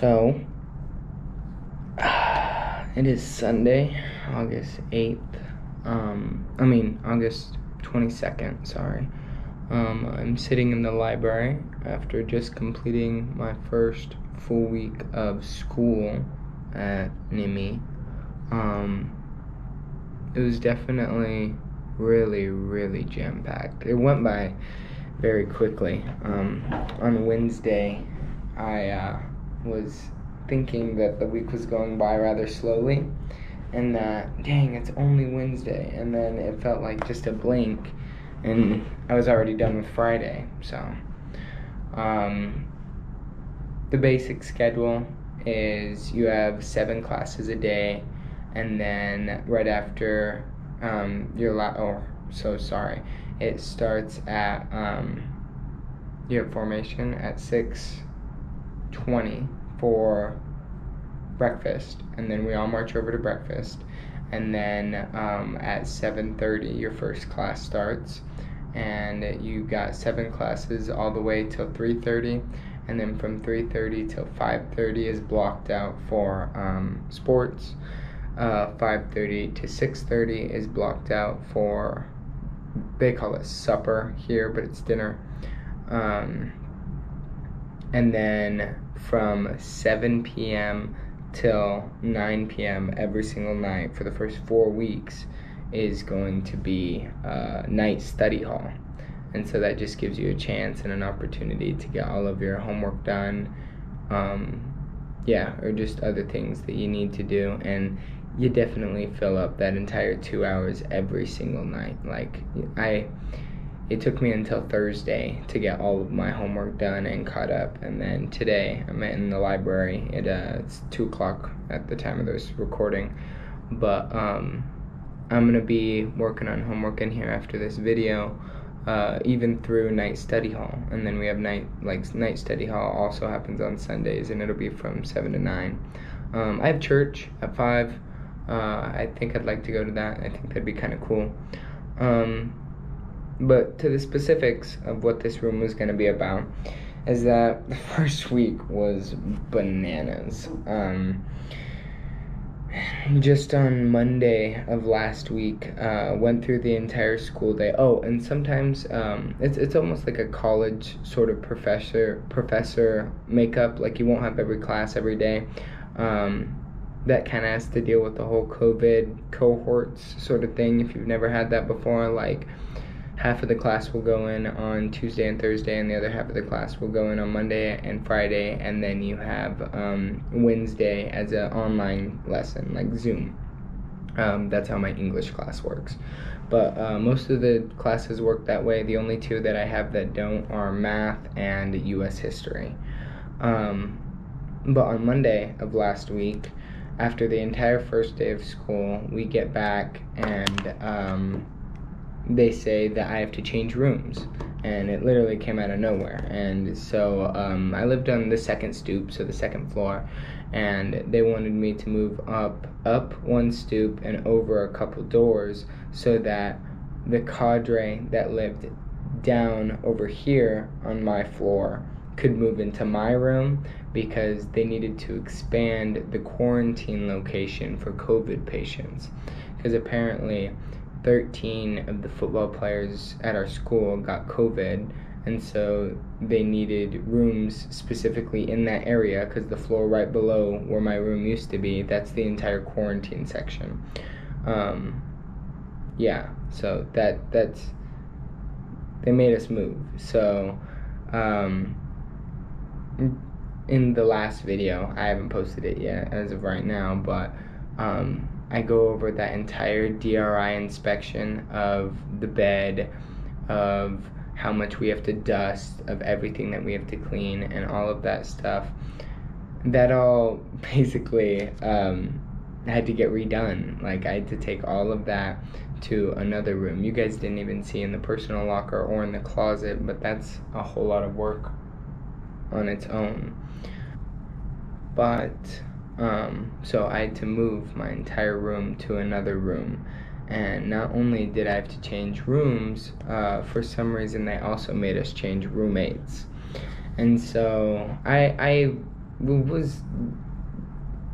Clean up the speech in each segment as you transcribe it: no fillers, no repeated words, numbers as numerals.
So, it is Sunday, August 8th. August 22nd, sorry. I'm sitting in the library after just completing my first full week of school at NIMI. It was definitely really, really jam-packed. It went by very quickly. On Wednesday, I was thinking that the week was going by rather slowly, and that, dang, it's only Wednesday, and then it felt like just a blink, and I was already done with Friday. So, the basic schedule is you have 7 classes a day, and then right after it starts at your formation at 6:20 for breakfast, and then we all march over to breakfast, and then at 7:30 your first class starts, and you got 7 classes all the way till 3:30, and then from 3:30 till 5:30 is blocked out for sports. 5:30 to 6:30 is blocked out for, they call it supper here, but it's dinner. And then from 7 p.m. till 9 p.m. every single night for the first 4 weeks is going to be night study hall. And so that just gives you a chance and an opportunity to get all of your homework done, or just other things that you need to do. And you definitely fill up that entire 2 hours every single night. It took me until Thursday to get all of my homework done and caught up, and then today I'm in the library. It's 2 o'clock at the time of this recording, but I'm gonna be working on homework in here after this video, even through night study hall. And then we have night study hall also happens on Sundays, and it'll be from 7 to 9. I have church at 5. I think I'd like to go to that. I think that'd be kind of cool. But to the specifics of what this room was going to be about is that the first week was bananas. Just on Monday of last week, went through the entire school day. Oh, and sometimes it's almost like a college sort of professor makeup. Like, you won't have every class every day. That kind of has to deal with the whole COVID cohorts sort of thing. If you've never had that before, like, half of the class will go in on Tuesday and Thursday, and the other half of the class will go in on Monday and Friday, and then you have Wednesday as an online lesson, like Zoom. That's how my English class works. But most of the classes work that way. The only 2 that I have that don't are math and U.S. history. But on Monday of last week, after the entire first day of school, we get back, and they say that I have to change rooms, and it literally came out of nowhere. And so I lived on the second stoop, so the second floor, and they wanted me to move up 1 stoop and over a couple doors so that the cadre that lived down over here on my floor could move into my room, because they needed to expand the quarantine location for COVID patients, because apparently 13 of the football players at our school got COVID, and so they needed rooms specifically in that area, because the floor right below where my room used to be, that's the entire quarantine section. So that's they made us move. So in the last video, I haven't posted it yet as of right now, but I go over that entire DRI inspection of the bed, of how much we have to dust, of everything that we have to clean, and all of that stuff. That all basically had to get redone. Like, I had to take all of that to another room. You guys didn't even see in the personal locker or in the closet, but that's a whole lot of work on its own. But so I had to move my entire room to another room, and not only did I have to change rooms, for some reason they also made us change roommates. And so I was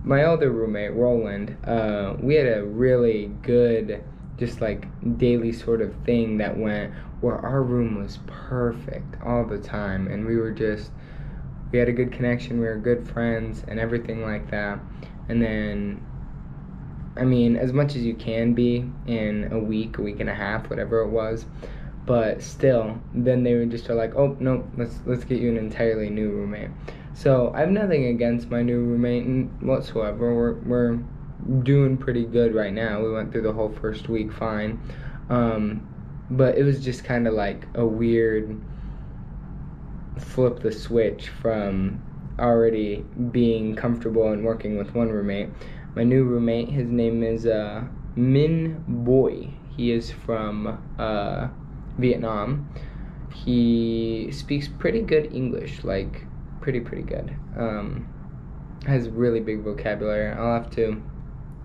my other roommate, Roland. We had a really good, just like daily sort of thing that went where our room was perfect all the time, and we had a good connection, we were good friends, and everything like that. And then, I mean, as much as you can be in a week and a half, whatever it was, but still, then they would just are like, oh no, let's get you an entirely new roommate. So I have nothing against my new roommate whatsoever. We're doing pretty good right now. We went through the whole first week fine, but it was just kind of like a weird flip the switch from already being comfortable and working with one roommate. My new roommate, his name is Min Boy. He is from Vietnam. He speaks pretty good English, like pretty good. Has really big vocabulary. I'll have to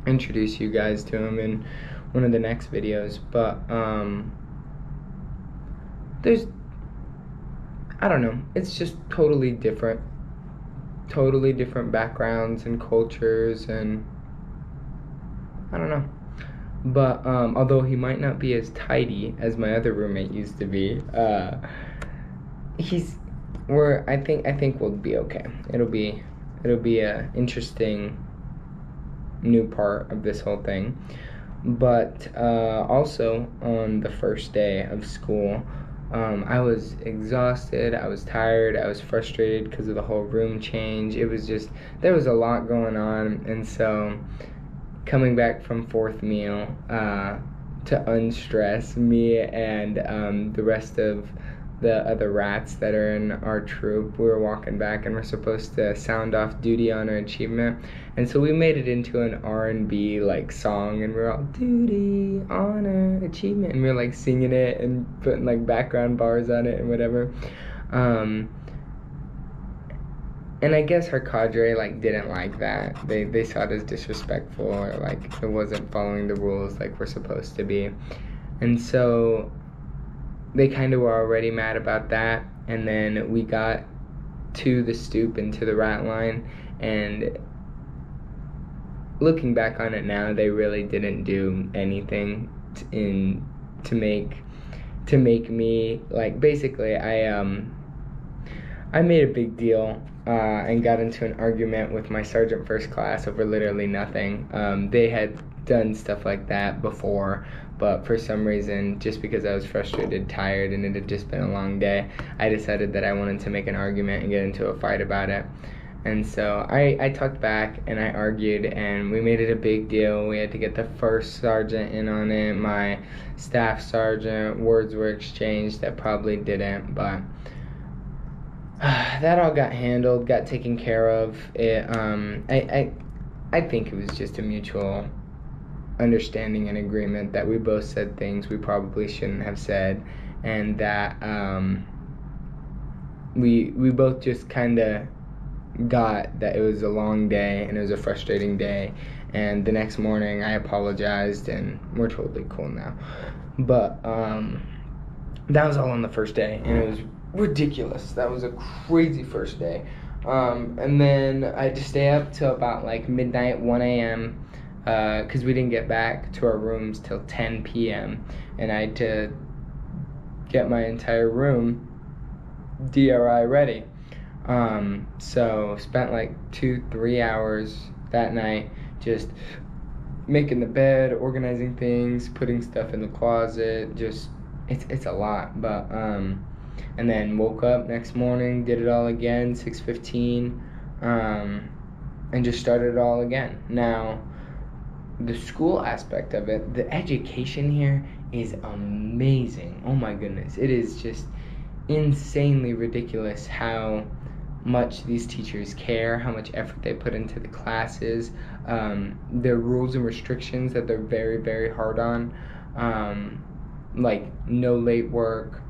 introduce you guys to him in one of the next videos. But I don't know, it's just totally different backgrounds and cultures, and I don't know. But although he might not be as tidy as my other roommate used to be, I think we'll be okay. It'll be a interesting new part of this whole thing. But also on the first day of school, I was exhausted, I was tired, I was frustrated because of the whole room change. It was just, there was a lot going on, and so coming back from fourth meal to unstress me and the rest of the other rats that are in our troop, we were walking back and we're supposed to sound off duty, honor, achievement, and so we made it into an R&B like song, and we're all duty, honor, achievement, and we're like singing it and putting like background bars on it and whatever. And I guess our cadre like didn't like that. They saw it as disrespectful, or like it wasn't following the rules like we're supposed to be. And so they kind of were already mad about that. And then we got to the stoop and to the rat line, and looking back on it now, they really didn't do anything to make me like, basically I made a big deal and got into an argument with my sergeant first class over literally nothing. They had done stuff like that before, but for some reason, just because I was frustrated, tired, and it had just been a long day, I decided that I wanted to make an argument and get into a fight about it. And so I talked back and I argued, and we made it a big deal. We had to get the first sergeant in on it, my staff sergeant, words were exchanged that probably didn't, but that all got handled, got taken care of. I think it was just a mutual understanding and agreement that we both said things we probably shouldn't have said, and that we both just kind of got that it was a long day and it was a frustrating day, and the next morning I apologized and we're totally cool now. But that was all on the first day, and it was ridiculous. That was a crazy first day. And then I had to stay up till about like midnight, 1 a.m. Because we didn't get back to our rooms till 10 p.m. and I had to get my entire room DRI ready. So spent like 2-3 hours that night just making the bed, organizing things, putting stuff in the closet. Just it's a lot, but and then woke up next morning, did it all again, 6:15, and just started it all again. Now, the school aspect of it, the education here is amazing. Oh my goodness, it is just insanely ridiculous how much these teachers care, how much effort they put into the classes, their rules and restrictions that they're very, very hard on, like no late work,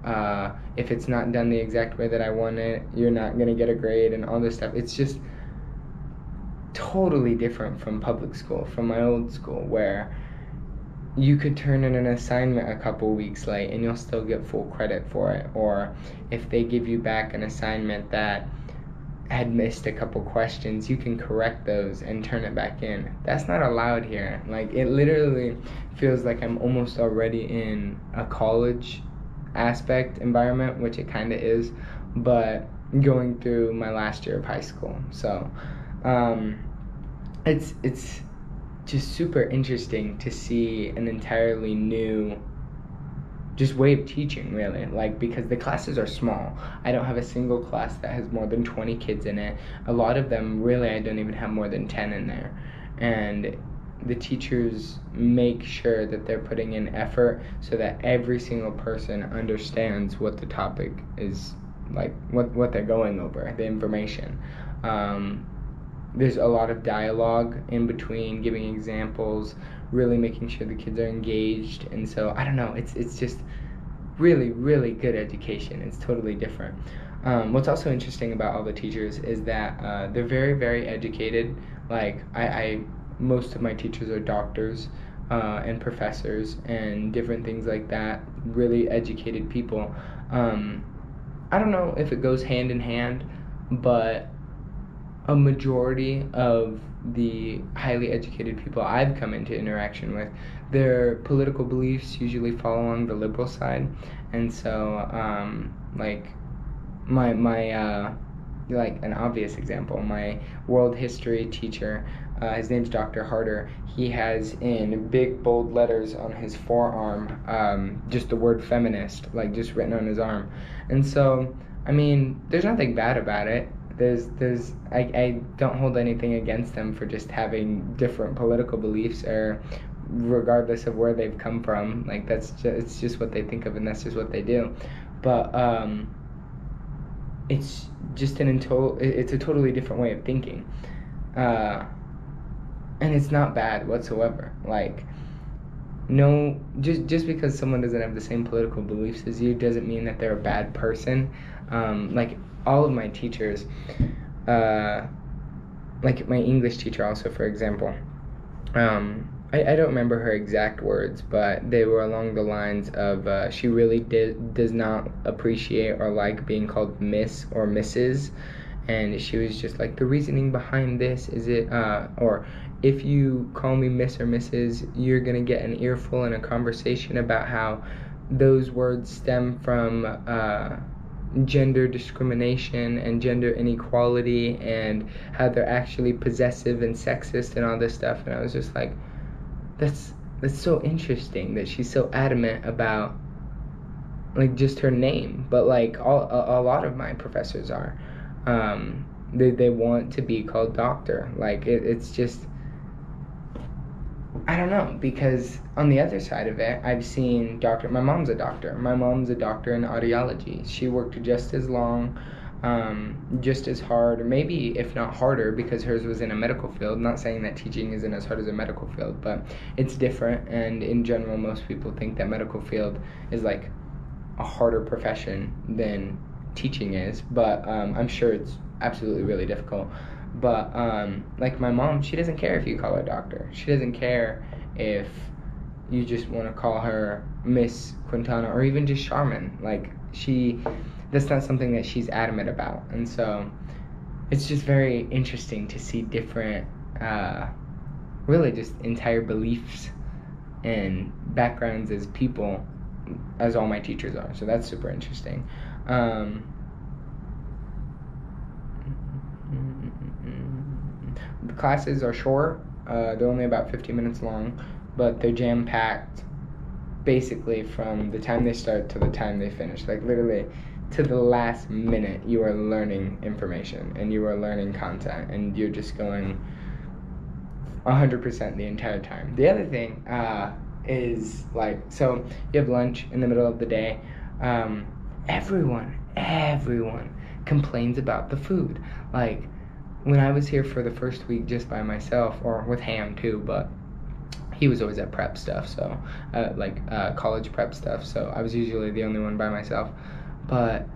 if it's not done the exact way that I want it, you're not going to get a grade, and all this stuff. It's just totally different from public school, from my old school, where you could turn in an assignment a couple weeks late and you'll still get full credit for it. Or if they give you back an assignment that had missed a couple questions, you can correct those and turn it back in. That's not allowed here. Like, it literally feels like I'm almost already in a college aspect environment, which it kind of is, but going through my last year of high school. So it's just super interesting to see an entirely new just way of teaching, really, like, because the classes are small. I don't have a single class that has more than 20 kids in it. A lot of them, really, I don't even have more than 10 in there. And the teachers make sure that they're putting in effort so that every single person understands what the topic is, like what they're going over, the information. There's a lot of dialogue in between, giving examples, really making sure the kids are engaged. And so, I don't know, it's just really, really good education. It's totally different. What's also interesting about all the teachers is that they're very, very educated. Like, most of my teachers are doctors and professors and different things like that, really educated people. I don't know if it goes hand in hand, but a majority of the highly educated people I've come into interaction with, their political beliefs usually fall along the liberal side. And so, like, my like, an obvious example, my world history teacher, his name's Dr. Harder. He has in big bold letters on his forearm just the word feminist, like, just written on his arm. And so, I mean, there's nothing bad about it. I don't hold anything against them for just having different political beliefs, or regardless of where they've come from. Like, it's just what they think of, and that's just what they do. But it's just it's a totally different way of thinking, and it's not bad whatsoever. Like, no, just because someone doesn't have the same political beliefs as you doesn't mean that they're a bad person. Like, all of my teachers, like my English teacher also, for example, I don't remember her exact words, but they were along the lines of she really does not appreciate or like being called Miss or Mrs., and she was just like, the reasoning behind this is or if you call me Miss or Mrs., you're gonna get an earful in a conversation about how those words stem from gender discrimination and gender inequality, and how they're actually possessive and sexist and all this stuff. And I was just like, that's so interesting that she's so adamant about, like, just her name. But, like, a lot of my professors are, they want to be called doctor. Like, it's just, I don't know, because on the other side of it, I've seen my mom's a doctor. My mom's a doctor in audiology. She worked just as long, just as hard, or maybe if not harder, because hers was in a medical field. Not saying that teaching isn't as hard as a medical field, but it's different. And in general, most people think that medical field is like a harder profession than teaching is. But I'm sure it's absolutely really difficult. But, like, my mom, she doesn't care if you call her doctor. She doesn't care if you just want to call her Miss Quintana, or even just Charmin. Like, that's not something that she's adamant about. And so, it's just very interesting to see different, really just entire beliefs and backgrounds as people, as all my teachers are. So that's super interesting. The classes are short. They're only about 15 minutes long, but they're jam-packed basically from the time they start to the time they finish. Like, literally to the last minute you are learning information and you are learning content, and you're just going 100% the entire time. The other thing is, like, so you have lunch in the middle of the day. Everyone complains about the food. Like, when I was here for the first week just by myself, or with Ham too, but he was always at prep stuff, so college prep stuff, so I was usually the only one by myself. But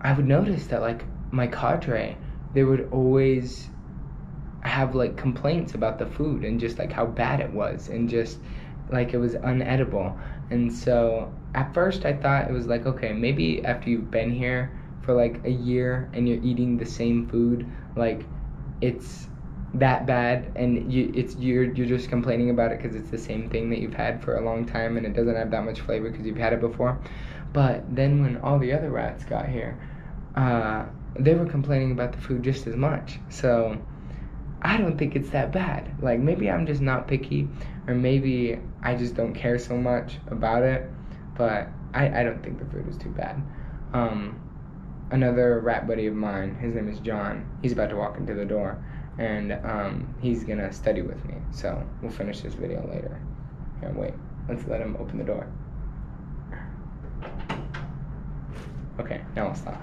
I would notice that, like, my cadre, they would always have, like, complaints about the food and just, like, how bad it was, and just, like, it was unedible. And so at first I thought it was like, okay, maybe after you've been here for like a year and you're eating the same food, like it's that bad, and you're just complaining about it because it's the same thing that you've had for a long time and it doesn't have that much flavor because you've had it before. But then when all the other rats got here, they were complaining about the food just as much. So I don't think it's that bad. Like, maybe I'm just not picky, or maybe I just don't care so much about it, but I don't think the food is too bad. Another rat buddy of mine, his name is John, he's about to walk into the door, and he's gonna study with me, so we'll finish this video later. Here, wait, let's let him open the door. Okay, now I'll stop.